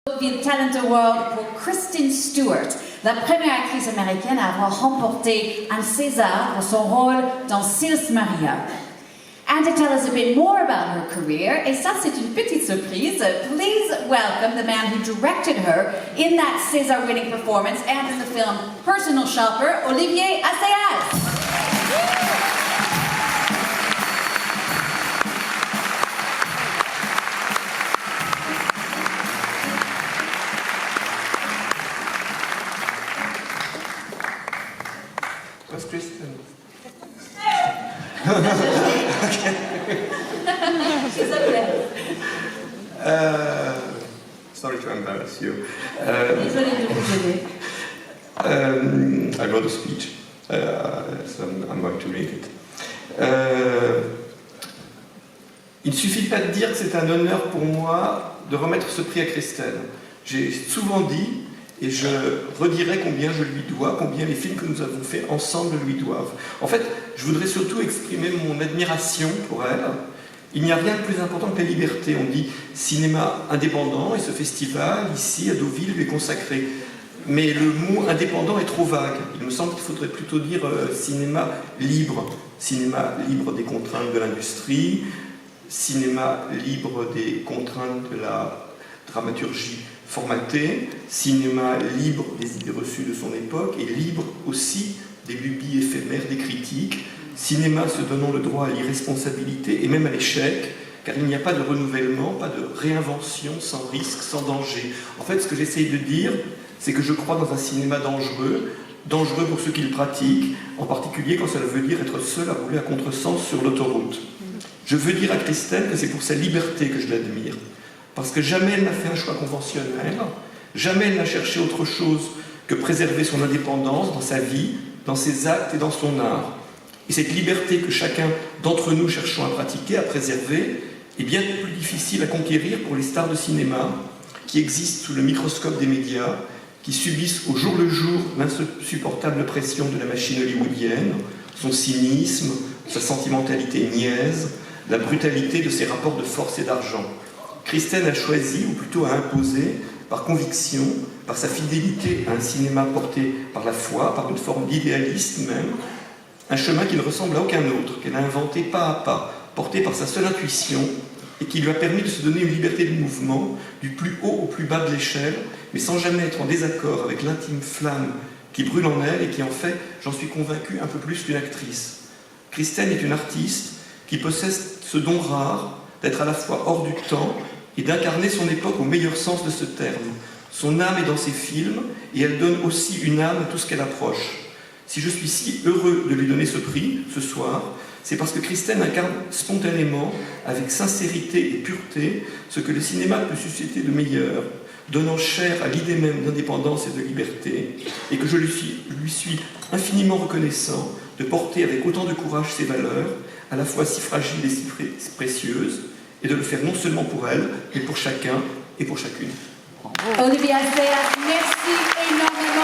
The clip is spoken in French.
The Talent Award pour Kristen Stewart, la première actrice américaine à avoir remporté un César pour son rôle dans Sils Maria. And to tell us a bit more about her career, et ça c'est une petite surprise, please welcome the man who directed her in that César-winning performance and in the film Personal Shopper, Olivier Assayas. What's Kristen? She's up there. Sorry to embarrass you. Désolée de vous gêner. I wrote a speech, so I'm going to read it. Il ne suffit pas de dire que c'est un honneur pour moi de remettre ce prix à Kristen. J'ai souvent dit, et je redirai combien je lui dois, combien les films que nous avons faits ensemble lui doivent. En fait, je voudrais surtout exprimer mon admiration pour elle. Il n'y a rien de plus important que la liberté. On dit cinéma indépendant, et ce festival, ici, à Deauville, lui est consacré. Mais le mot indépendant est trop vague. Il me semble qu'il faudrait plutôt dire cinéma libre. Cinéma libre des contraintes de l'industrie, cinéma libre des contraintes de la dramaturgie formatée, cinéma libre des idées reçues de son époque et libre aussi des lubies éphémères des critiques, cinéma se donnant le droit à l'irresponsabilité et même à l'échec, car il n'y a pas de renouvellement, pas de réinvention sans risque, sans danger. En fait, ce que j'essaye de dire, c'est que je crois dans un cinéma dangereux, dangereux pour ceux qui le pratiquent, en particulier quand cela veut dire être seul à rouler à contresens sur l'autoroute. Je veux dire à Kristen que c'est pour sa liberté que je l'admire. Parce que jamais elle n'a fait un choix conventionnel, jamais elle n'a cherché autre chose que préserver son indépendance dans sa vie, dans ses actes et dans son art. Et cette liberté que chacun d'entre nous cherchons à pratiquer, à préserver, est bien plus difficile à conquérir pour les stars de cinéma qui existent sous le microscope des médias, qui subissent au jour le jour l'insupportable pression de la machine hollywoodienne, son cynisme, sa sentimentalité niaise, la brutalité de ses rapports de force et d'argent. Kristen a choisi, ou plutôt a imposé, par conviction, par sa fidélité à un cinéma porté par la foi, par une forme d'idéalisme même, un chemin qui ne ressemble à aucun autre, qu'elle a inventé pas à pas, porté par sa seule intuition, et qui lui a permis de se donner une liberté de mouvement, du plus haut au plus bas de l'échelle, mais sans jamais être en désaccord avec l'intime flamme qui brûle en elle et qui en fait, j'en suis convaincu, un peu plus qu'une actrice. Kristen est une artiste qui possède ce don rare d'être à la fois hors du temps et d'incarner son époque au meilleur sens de ce terme. Son âme est dans ses films et elle donne aussi une âme à tout ce qu'elle approche. Si je suis si heureux de lui donner ce prix, ce soir, c'est parce que Kristen incarne spontanément, avec sincérité et pureté, ce que le cinéma peut susciter de meilleur, donnant chair à l'idée même d'indépendance et de liberté, et que je lui suis infiniment reconnaissant de porter avec autant de courage ses valeurs, à la fois si fragiles et si précieuses, et de le faire non seulement pour elle, mais pour chacun et pour chacune. Olivier Assayas, merci énormément.